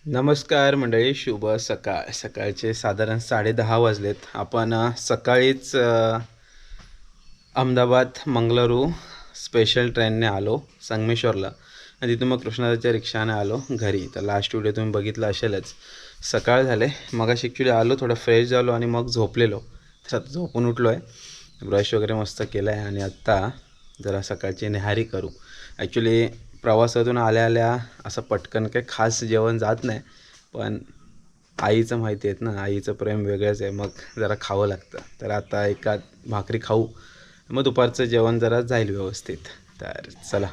नमस्कार मंडळी, शुभ सकाळ. सकाळचे साधारण 10:30 वाजलेत. आपण सकाळीच अहमदाबाद मंगळुरू स्पेशल ट्रेनने आलो संगमेश्वरला आणि तिथून मग कृष्णाच्या रिक्षाने आलो घरी. तर लास्ट व्हिडिओ तुम्ही बघितला असेलच. सकाळ झाले, मग ॲक्च्युली आलो, थोडं फ्रेश झालो आणि मग झोपलेलो. तर आता झोपून उठलो आहे, ब्रश वगैरे मस्त केला आहे आणि आत्ता जरा सकाळची न्याहारी करू. ॲक्च्युली प्रवासातून आल्या आल्या असं पटकन काही खास जेवण जात नाही, पण आईचं माहिती आहेत ना, आईचं प्रेम वेगळंच आहे, मग जरा खावं लागतं. तर आता एका भाकरी खाऊ, मग दुपारचं जेवण जरा जाईल व्यवस्थित. तर चला,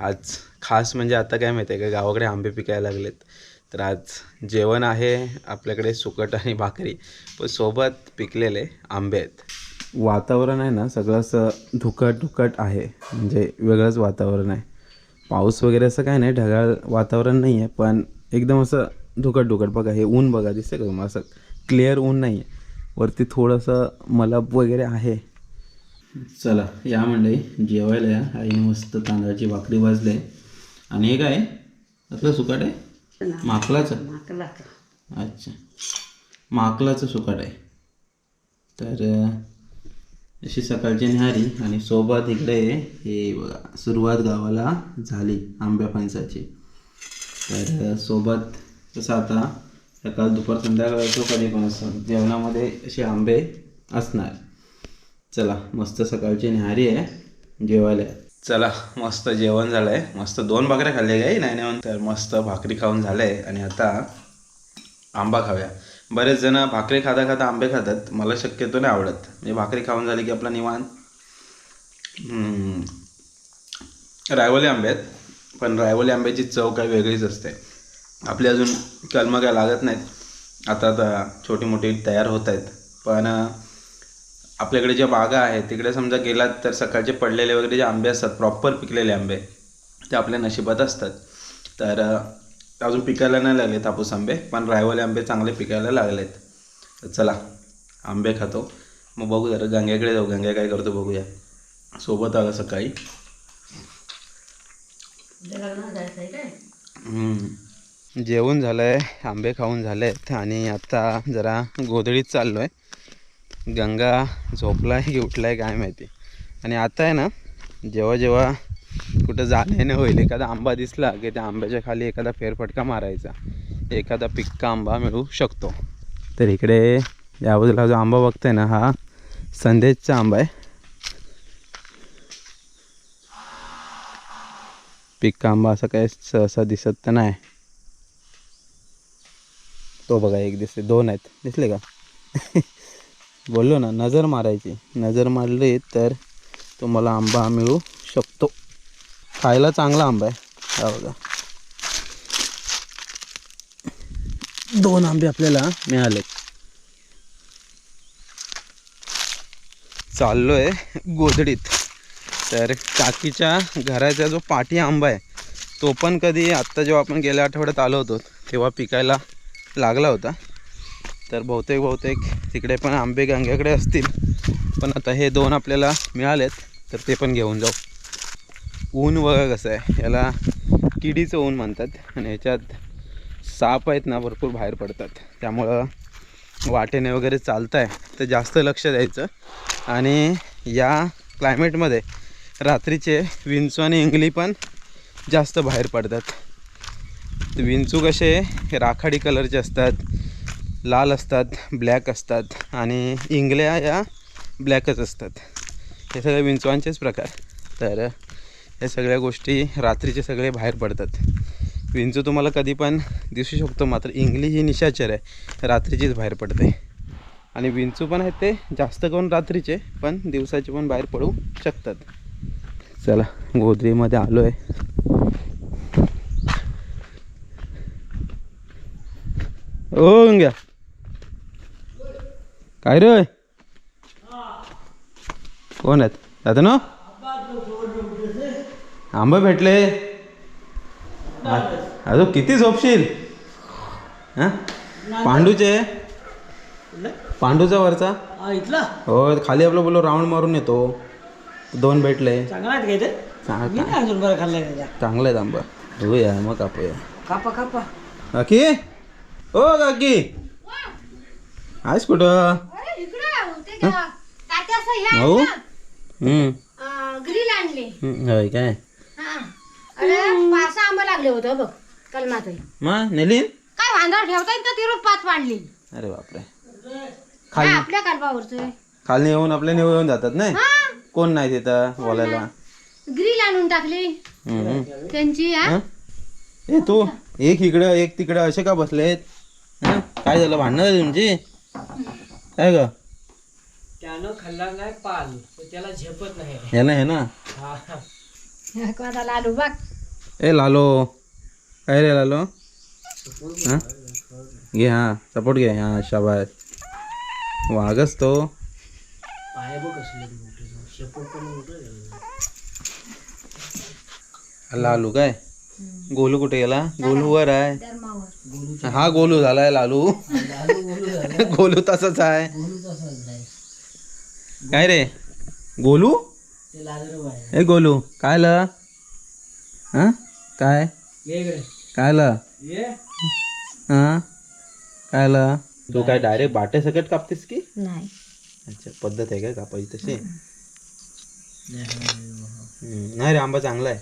आज खास म्हणजे आता काय माहिती आहे का, गावाकडे आंबे पिकायला लागलेत. तर आज जेवण आहे आपल्याकडे सुकट आणि भाकरी, पण सोबत पिकलेले आंबे आहेत. वातावरण आहे ना सगळं असं धुकट आहे, म्हणजे वेगळंच वातावरण आहे. पाऊस वगैरे असं काय नाही, ढगाळ वातावरण नाही आहे, पण एकदम असं धुकट बघा. हे ऊन बघा, दिसतं का तुम्हाला? असं क्लिअर ऊन नाही आहे, वरती थोडंसं मलब वगैरे आहे. चला या मंडळी, जेवायला या. आईने मस्त तांदळाची भाकरी भाजली आणि हे काय असलं सुकाट आहे? माकलाचं. अच्छा, माकलाचं सुकाट आहे. तर अशी सकाळची न्याहारी आणि सोबत इकडे हे बघा, सुरुवात गावाला झाली आंब्या फणसाची. तर सोबत तसं आता सकाळ दुपार संध्याकाळचं कधी पण असं जेवणामध्ये असे आंबे असणार. चला, मस्त सकाळची न्याहारी आहे, जेवायला. चला, मस्त जेवण झालं आहे. मस्त 2 भाकऱ्या खाल्ल्या काही नाही म्हणतात. मस्त भाकरी खाऊन झालं आहे आणि आता आंबा खाऊया. बरेच जण भाकरी खाता खाता आंबे खातात, मला शक्यतो नाही आवडत. म्हणजे भाकरी खाऊन झाली की आपला निवांत. रायवली आंबे आहेत, पण रायवली आंब्याची चव काही वेगळीच असते. आपली अजून कलमं काय लागत नाहीत, आता छोटी मोठी तयार होत आहेत. पण आपल्याकडे ज्या बागा आहेत तिकडे समजा गेलात तर सकाळचे पडलेले वगैरे जे आंबे असतात, प्रॉपर पिकलेले आंबे, ते आपल्या नशिबात असतात. तर अजून पिकायला नाही लागले हापूस आंबे, पण रायवले आंबे चांगले पिकायला लागलेत. तर चला, आंबे खातो, मग बघू जरा गंग्याकडे जाऊ. गंग्या काय करतो बघूया. सोबत आला सकाळी. जेवण झालं आहे, आंबे खाऊन झाले आहेत आणि आता जरा गोधडीत चाललो आहे. गंगा झोपला आहे की उठला आहे काय माहिती. आणि आता आहे ना, जेव्हा कुठं जाण्याने होईल, एखादा आंबा दिसला की त्या आंब्याच्या खाली एखादा फेरफटका मारायचा, एखादा पिक्का आंबा मिळू शकतो. तर इकडे या बाजूला जो आंबा बघताय ना, हा संदेशचा आंबा आहे. पिक्का आंबा असं काय सहसा दिसत तर नाही. तो बघा, एक दिसते, 2 आहेत, दिसले का? बोललो ना, नजर मारायची. नजर मारली तर तुम्हाला आंबा मिळू शकतो. खायला चांगला आंबा आहे. हा बघा, 2 आंबे आपल्याला मिळाले. चाललो आहे गोधडीत. तर काकीच्या घराचा जो पाटी आंबा आहे, तो पण कधी आत्ता जेव्हा आपण गेल्या आठवड्यात आलो होतो तेव्हा पिकायला लागला होता. तर बहुतेक तिकडे पण आंबे गंग्याकडे असतील, पण आता हे 2 आपल्याला मिळालेत, तर ते पण घेऊन जाऊ. ऊन बघा कसं आहे, याला किडीचं ऊन म्हणतात आणि ह्याच्यात साप आहेत ना, भरपूर बाहेर पडतात. त्यामुळं वाटेने वगैरे चालताय तर जास्त लक्ष द्यायचं. आणि या क्लायमेटमध्ये रात्रीचे विंचू आणि इंगली पण जास्त बाहेर पडतात. विंचू कसे राखाडी कलरचे असतात, लाल असतात, ब्लॅक असतात, आणि इंगल्या या ब्लॅकच असतात. हे सगळे विंचवांचेच प्रकार. तर हे सगळ्या गोष्टी रात्रीचे सगळे बाहेर पडतात. विंचू तुम्हाला कधी पण दिसू शकतो, मात्र इंगली ही निशाचर आहे, रात्रीचीच बाहेर पडते. आणि विंचू पण आहेत ते जास्त करून रात्रीचे, पण दिवसाचे पण बाहेर पडू शकतात. चला, गोधडीमध्ये आलो आहे. ओ गंग्या, काय रे? कोण आहेत? दादा ना, आंबे भेटले. अजून किती झोपशील? हां, पांडूचा वरचा हो, खाली आपलं बोलो राऊंड मारून येतो. 2 भेटले. चांगले आहेत आंबा. धुया मग कापूया. कापा काकी ओ काकी आहेस कुठं भाऊ ग्रिल आणले. होय काय अरे पाच आंबे लागले होते बघ कलमात. मग नेलीन काय वांदर ठेवतायत ना ती पाच वाढली. अरे बापरे काय आपल्या कलमावरचं खाली येऊन आपल्या नेऊ येऊन जातात नाही कोण नाही तिथं बोलायला. ग्रिल आणून टाकली त्यांची. ए तू एक इकडं एक तिकडं असे का बसलेत? काय झालं भांडणं झाली तुमची काय ग? त्यानं खाल्ला नाही पाल त्याला झेपत नाही. हे ना हे ना कोणाला लालू बघ. ए लालो काय रे लालो हा घे हा सपोर्ट घे हा शाबास वागच तो पाय बघ कसले शेपूट पण मोठं. लालू काय गोलू कुठे गेला? गोलू वर आहे. हा गोलू झालाय लालू. गोलू तसंच आहे. काय रे गोलू? ए गोलू काय ल हा काय काय ल हा काय ल? तू काय डायरेक्ट बाटे सकट कापतेस की? नाही अच्छा पद्धत आहे काय कापायची तशी? नाही रे आंबा चांगला आहे.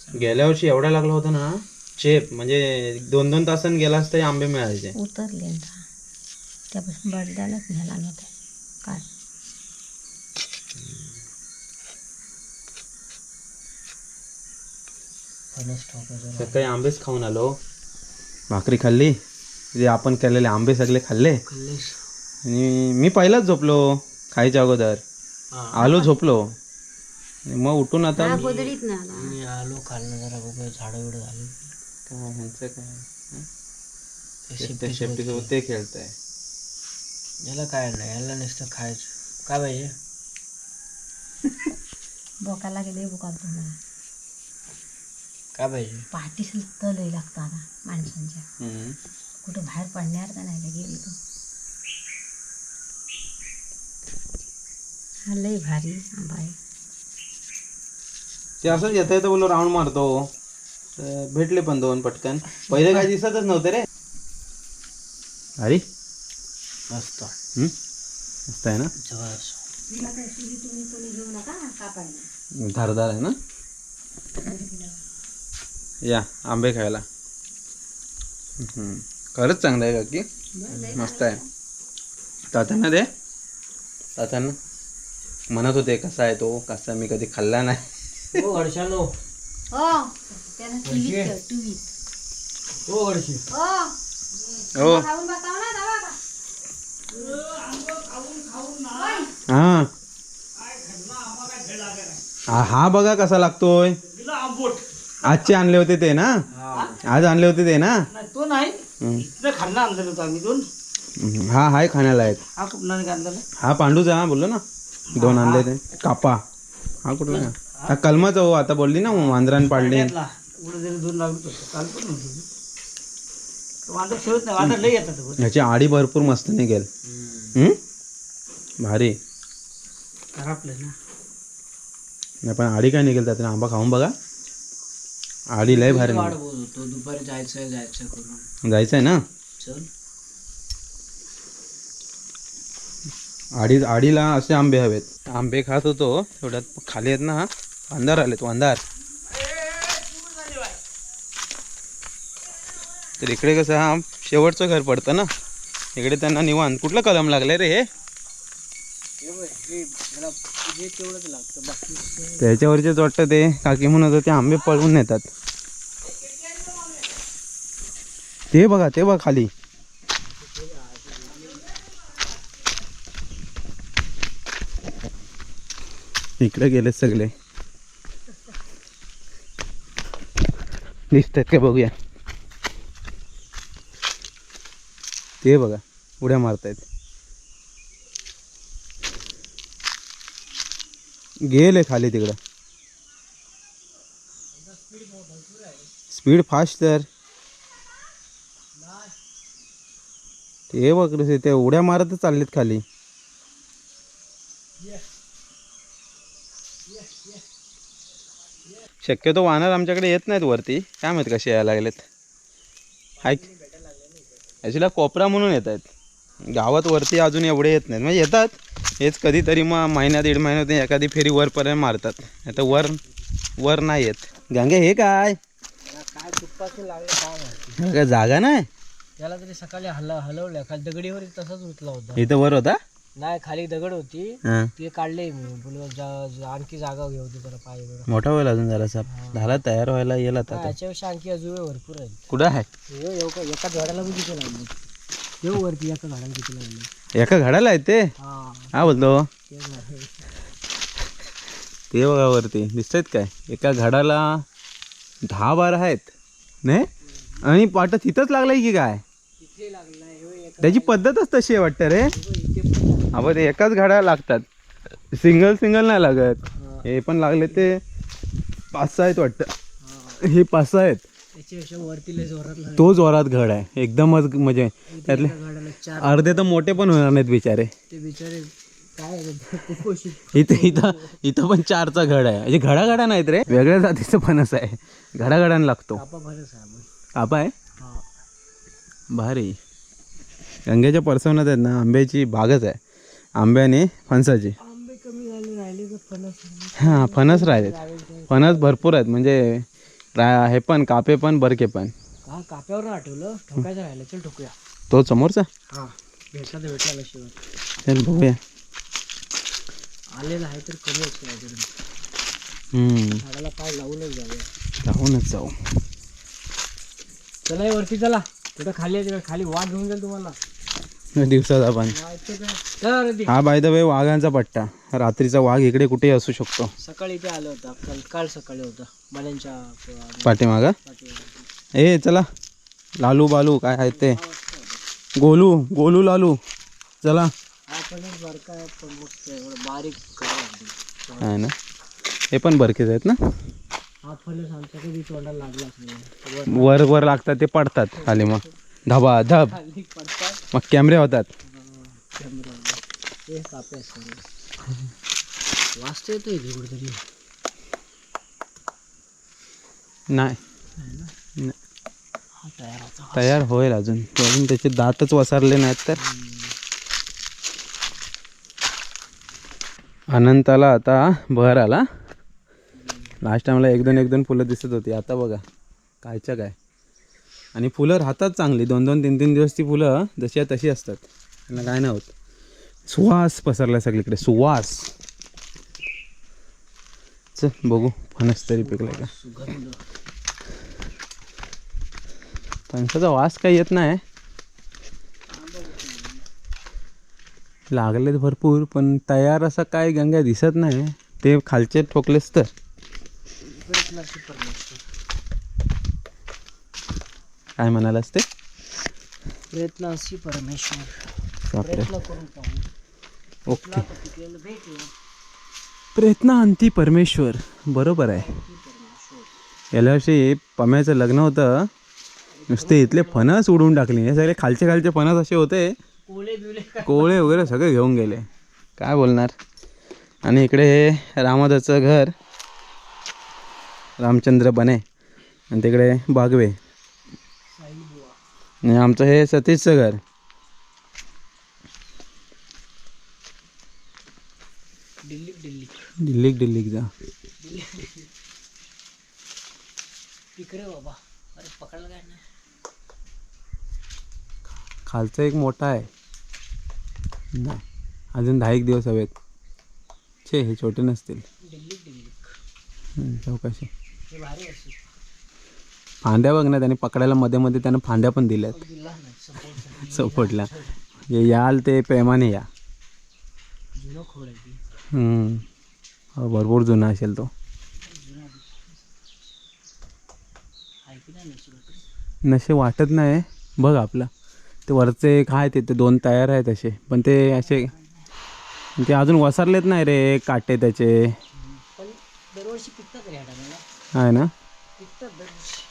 गेल्या वर्षी एवढा लागला होता ना चेप म्हणजे 2-2 तासांनी गेला असता आंबे मिळायचे. उतरले त्यापासून बडद्यालाच न्यायला नव्हते काय. सकाळी आंबेच खाऊन आलो. भाकरी खाल्ली जे आपण केलेले आंबे सगळे खाल्ले आणि मी पहिलाच झोपलो खायच्या अगोदर. आलो झोपलो मग उठून आता गोदडीत ना मी आलो खाल्लं जरा बघ झाडं बिडं झाली काय ह्यांचं काय शेपटीसोबत ते खेळतंय. याला काय नाही याला नुसतं खायचं काय पाहिजे. बोकाला गेले बोकाल तुम्हाला काय पाहिजे. पाठीस लय लागतं आता माणसांच्या. कुठं बाहेर पडणार का नाही गेली तू. हा लय भारी आंबा आहे. ते असंच येता येतं बोललो राऊंड मारतो भेटले पण 2 पटकन. पहिले काय दिसतच नव्हते रे. अरे मस्त मस्त आहे ना धारदार आहे ना. या आंबे खायला खरंच चांगलं आहे काकी मस्त आहे. तात्यांना दे तात्यांना म्हणत होते कसा आहे तो कसा मी कधी खाल्ला नाही. हो हर्षानो हो हा बघा कसा लागतोय. आजचे आणले होते ते ना आज आणले होते ते ना. तो नाही खाल्ला आणलं होतं आम्ही 2. हा हाय खाण्याला आहेत. हा कुठला आणला हा पांडूचा हा बोललो ना 2 आणले ते कापा. हा कुठला हा कलमाचा हो आता बोलली ना वांद्रान पाडली. कुठेतरी 2 लागत होतं काल पण नव्हतं. वांदर ठेवत नाही वांदर लई येतात. ह्याची आडी भरपूर मस्त निघेल. भारी खराबलं ना नाही पण आडी काय निघेल त्यातून आंबा खाऊन बघा. आडी लय भारी वाट बोलतो दुपारी जायचं करून जायचंय ना. चल आडीला असे आंबे हवेत. आंबे खात होतो थोड्यात खाली आहेत ना अंधार आलेत अंधार. तर इकडे कसं हा शेवटचं घर पडतं ना इकडे त्यांना निवांत. कुठलं कलम लागले रे हे? त्याच्यावरचेच वाटतं ते काकी म्हणत होते आंबे पळवून नेतात. ते बघा खाली इकडे गेले सगळे दिसतात का बघूया. ते बघा उड्या मारतायत. गेले खाली तिकडं. स्पीड फास्ट तर ते बघ ते उड्या मारतच चाललेत खाली. शक्यतो वानर आमच्याकडे येत नाहीत वरती काय माहित कसे यायला लागलेत. ऐक ॲक्च्युली कोपरा म्हणून येत आहेत गावात वरती अजून एवढे येत नाहीत म्हणजे येतात हेच कधीतरी मग महिन्यात 1.5 महिन्यात एखादी फेरी वरपर्यंत मारतात आता वर नाही येत. गंगे हे काय काय तुपासून लागलं काय जागा नाही त्याला तरी सकाळी हलवलं खाली दगडीवर तसंच उचला होता. इथं वर होता नाही खाली दगड होती हां ते काढले मी बोललो आणखी जागा घेऊ दे जरा पाय मोठा होईल अजून जरासा झाला तयार व्हायला येईल आता याच्यापेक्षा आणखी अजून भरपूर आहे. कुठं आहे एका झाडाला पण किती लागले तेव्हा वरती एका झाडाला किती लागले एका घडाला आहे ते हा बोलतो तेच नाही. ते बघा वरती दिसत काय एका झाडाला 10-12 आहेत नाही आणि पाट तिथंच लागलाय की काय तिथे लागलाय त्याची पद्धतच तशी आहे वाटतं रे. आपण ते एकाच झाडाला लागतात सिंगल नाही लागत. हे पण लागले ते 5-6 आहेत वाटतं हे 5-6 आहेत. त्याच्यापेक्षा वरती लय जोरात तो जोरात घड आहे एकदमच म्हणजे त्यातले झाडाला 4 अर्धे तर मोठे पण होणार नाहीत बिचारे. ते बिचारे काय कुपोषित इथं पण 4चा घड आहे म्हणजे घडा नाहीत रे वेगळ्या जातीचं फणस आहे घडाने लागतो. कापा भरच आहे कापा आहे हा भारी. गंगेच्या परसवण्यात आहेत ना आंब्याची बागच आहे आंब्याने फणसाची. आंबे कमी झाले राहिले तर फणस हां फणस राहिलेत फणस भरपूर आहेत म्हणजे हे पण कापे पण बरके पण. हा काप्यावर आठवलं ठोकायचं राहिलं चल ठोकूया. तो समोरचा हा भेटला तर भेटला शिवाय चल बघूया. आलेला आहे तर करूच झाडाला पाय लावूनच जाऊया जाऊनच जाऊ. चला वरती चला तिथं खाली आहे तिकडे खाली वाघ घेऊन जाईल तुम्हाला दिवसाचा पण हा बाय द वे वाघांचा पट्टा रात्रीचा वाघ इकडे कुठेही असू शकतो. सकाळी इथे आलं होता काल सकाळी होता मल्यांच्या पाठीमागं ए चला लालू बालू काय आहे ते गोलू लालू चला हा फणस बारका आहे पण मस्त आहे एवढं बारीक आहे ना हे पण बरकेच आहेत ना. हा फणस आमच्या कधी तोंडाला लागलाच नाही वर लागतात ते पडतात खाली मग धबा धब खाली पडतात मग कॅमेरे होतात. ते कापे असतात वाजता येतो इथे कुठेतरी नाही हा तयार होता तयार होईल अजून त्याचे दातच वसारले नाहीत तर. अनंताला आता बहर आला. लास्ट टाइमला एक दोन फुलं दिसत होती आता बघा कायच्या काय. आणि फुलं राहतात चांगली 2-2, 3-3 दिवस ती फुलं जशी आहे तशी असतात त्यांना काय नाही होत. सुवास पसरला सगळीकडे सुवास. चल बघू फणस तरी पिकलाय का. फणसाचा वास काही येत नाही लागलेत भरपूर पण तयार असं काय गंगा दिसत नाही. ते खालचे ठोकलेस तर काय म्हणालास ते प्रयत्नाशी परमेश्वर बापरे. प्रयत्न करून पाहू ओके पिकलेलं भेट प्रयत्नांती परमेश्वर बरोबर आहे. गेल्या वर्षी पम्याचं लग्न होतं नुसते इथले फणस उडवून टाकले. हे सगळे खालचे फणस असे होते कोवळे वगैरे सगळे घेऊन गेले काय बोलणार. आणि इकडे हे रामादाचं घर रामचंद्र बने आणि तिकडे बागवे आणि आमचं हे सतीशचं घर. दिल्लीक जा तिकडे बाबा अरे पकडलं काय नाही. खालचा एक मोठा आहे नाही अजून 10 दिवस हवेत. छे हे छोटे नसतील चौकशी. हे भारी असते फांद्या बघ ना त्याने पकडायला मध्ये त्यानं फांद्या पण दिल्यात दिला नाही सपोर्टला. जे याल ते प्रेमाने या. जुनं खोड आहे ती भरपूर जुना असेल तो. नशे वाटत नाही बघ आपलं ते वरचे काय ते 2 तयार आहेत असे पण ते असे ते अजून वसरलेत नाही रे काटे त्याचे. पण दरवर्षी पिकतात रे हाडाला आहे ना पिकतात दरवर्षी.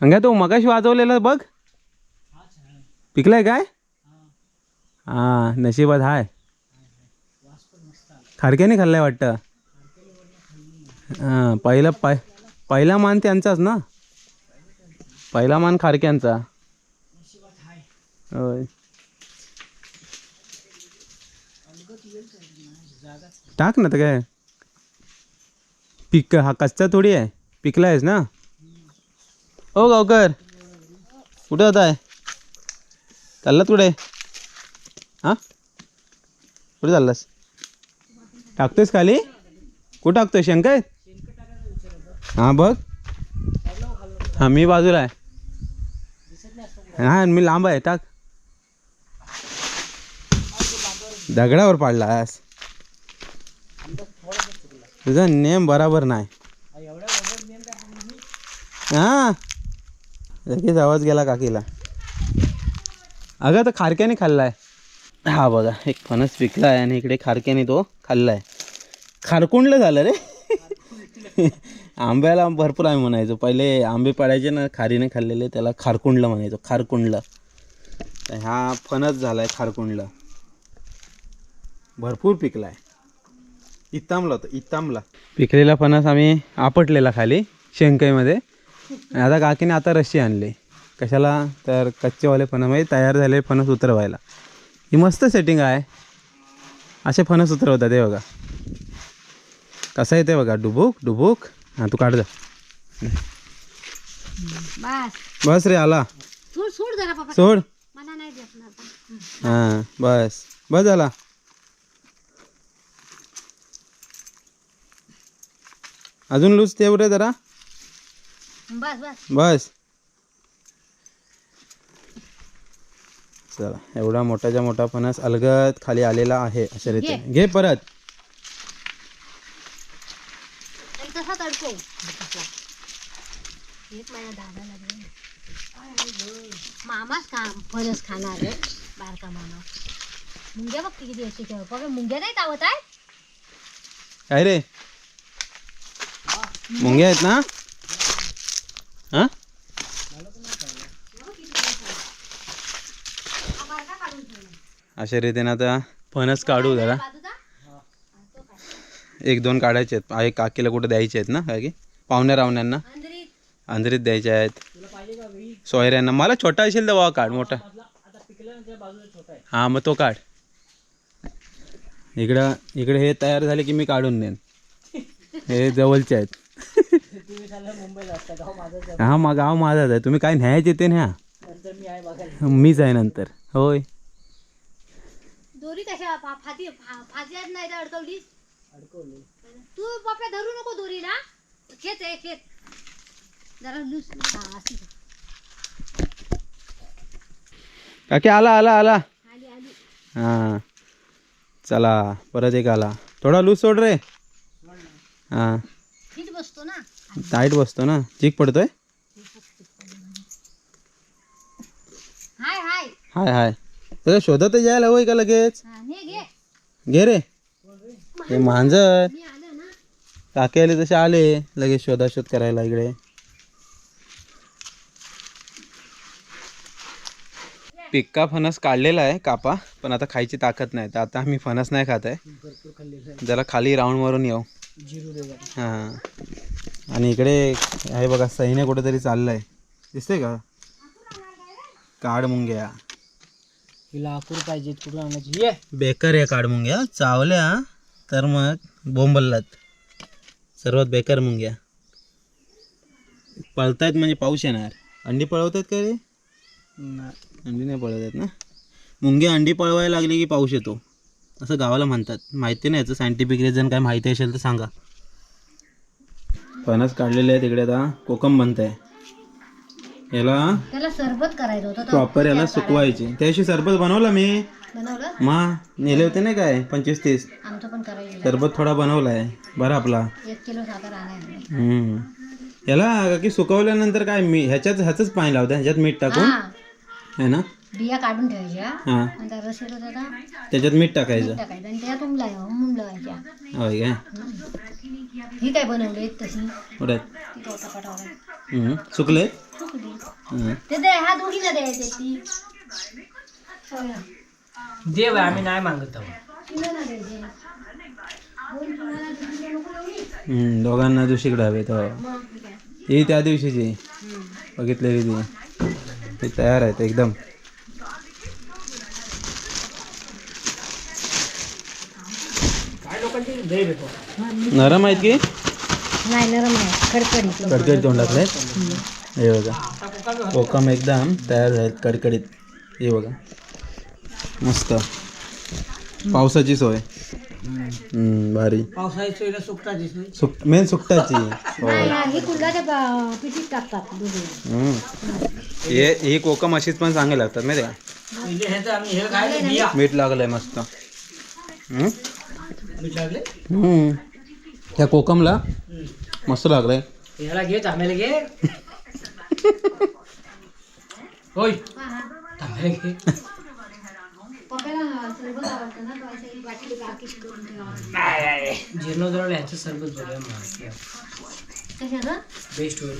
अंगा तो मगाशी वाजवलेला बघ पिकलाय काय. हां नशिबात हाय. खारक्याने खाल्लाय वाटतं. हां पहिला मान त्यांचाच ना. पहिला मान खारक्यांचा. होय टाक ना तर काय पिक हा कच्चा थोडी आहे पिकला आहेस ना. हो गावकर कुठे होता आहे चाललात कुठे हां कुठे चाललास टाकतोयस खाली कुठं टाकतोय शंकर हां बघ हां मी बाजूला आहे हां मी लांब आहे टाक दगडावर पाडलास तुझा नेम बराबर नाही हां लगेच आवाज गेला काकीला. अगं तर खारक्याने खाल्लाय. हा बघा एक फणस पिकला आहे आणि इकडे खारक्याने तो खाल्लाय. खारकुंडलं झालं रे. आंब्याला भरपूर आम्ही म्हणायचो पहिले आंबे पडायचे ना खारीने खाल्लेले त्याला खारकुंडलं म्हणायचो खारकुंडलं. हा फणस झालाय खारकुंडलं भरपूर पिकलाय. इतांबला होता इतांबला पिकलेला फणस आम्ही आपटलेला खाली शेंकाईमध्ये. आता काकीने आता रशी आणली कशाला तर कच्चेवाले फणस म्हणजे तयार झालेले फणस उतरवायला. ही मस्त सेटिंग आहे असे फणस उतरवतात ते बघा कसं येते बघा डुबुक डुबुक. हां तू काढ जा बस बस रे आला सोड सोड जरा पप्पा सोड मला नाही देत ना आता. हां बस बस झाला. अजून लूज ठेव रे जरा बस बस बस. चला एवढा मोठाच्या मोठा फणस अलगद खाली आलेला आहे अशा रीते. घे परत आणि तसाच अडकव एक माझ्या दादा लागले मामाच फणस खाणार आहे बारका मामा. मुंग्या बघ किती असते तेव्हा बघ मुंग्या नाही चावत आहे. काय रे मुंग्या आहेत ना हां अशा रीतीने आता फणस काढू जरा. एक दोन काढायचे आहेत आहे काकीला कुठं द्यायचे आहेत ना काकी पाहुण्या रावण्यांना अंधरीत द्यायचे आहेत सोयऱ्यांना. मला छोटा असेल तर वा काढ मोठा हां मग तो काढ. इकडे हे तयार झाले की मी काढून देईन हे जवळचे आहेत. हा मग गाव माझाच आहे तुम्ही काय न्यायचे ते न्या मीच आहे नंतर. होय दोरी कशा फाजी फाजी नाही तर अडकवलीस तू बापा धरू नको दोरीला खेच आहे खेच जरा लूस अशी काकी आला आला आला आली आली. हां चला परत एक आला थोडा लूज सोड रे. हां ठीक बसतो ना टाईट बसतो ना चीक पडतोय. हाय हाय हाय हाय त्याला शोधत यायला हवंय का लगेच. हे घे घे रे हे मांजर मी आलं ना काकी आले तसे आले लगेच शोधाशोध करायला इकडे. पिक्का फणस काढलेला आहे कापा पण आता खायची ताकद नाही तर आता आम्ही फणस नाही खात आहे जरा खाली राऊंड मारून येऊ. हां आणि इकडे आहे बघा सैन्य कुठेतरी चाललंय दिसतंय का काड मुंग्या. लाकूड पाहिजे कुठून आणायची ये बेकार आहे काड मुंग्या चावल्या तर मग बोंबललात सर्वात बेकार मुंग्या. पळतायत म्हणजे पाऊस येणार. अंडी पळवतात का रे अंडी नाही पळवतात ना. मुंग्या अंडी पळवायला लागली की पाऊस येतो असं गावाला म्हणतात. माहिती नाही याचं सायंटिफिक रिझन काय माहिती असेल तर सांगा. फणस काढलेले आहे तिकडे आता कोकम बनत आहे. याला त्याला सरबत करायचं होतं प्रॉपर याला सुकवायचे त्याशी सरबत बनवला मी बनवलं मा नेले होते नाही काय 25-30 आमचं पण करायचं सरबत थोडा बनवला आहे बरं आपला. 1 किलो साखर आणायला याला की सुकवल्यानंतर काय मी ह्याचंच पाणी लावतं ह्याच्यात मीठ टाकून आहे ना बिया काढून ठेवायच्या हां आणि त्या रस येतो त्याला त्याच्यात मीठ टाकायचं टाकायचं आणि त्यात उमलवायच्या. होय काय ही काय बनवली तशी कुठे ती टोटापाटावर सुकले चुकली ते दे हा दोघीला द्यायचे ती देव आम्ही नाही मागत आहोत. तिला ना द्यायचे दोन तुम्हाला नको एवढी दोघांना दुसरीकडे हवे तर मग ठीक आहे ही त्या दिवशीची बघितलेली ती तयार आहेत एकदम. काय लोकांची दही भेटो. नरम आहेत की नाही नरम आहे कडकडीत. कडकडीत तोंडातले आहेत. हे बघा आता कोकम कोकम एकदम तयार झालेत कडकडीत. हे बघा मस्त पावसाची सोय. भारी. पावसाळी सोयीला सुकटाची सोय. मेन सुकटाची. नाही ही कुंडाच्या पिठीत टाकतात दूध. ही कोकम अशीच पण चांगली लागतात माहिती का. पहिले ह्याचं आम्ही हे खायला बिया मीठ लागलंय मस्त. मीठ लागले. त्या कोकमला मस्त लागलंय. ह्याला घे तांब्याला घे. होय तांब्याला घे. पप्याला सरबत आवडतं ना, तो असं एक वाटीला बाकी करून ठेवावं. जीर्णोद्रवला ह्याचं सरबत बघूया. कशाचं? बेस्ट होईल.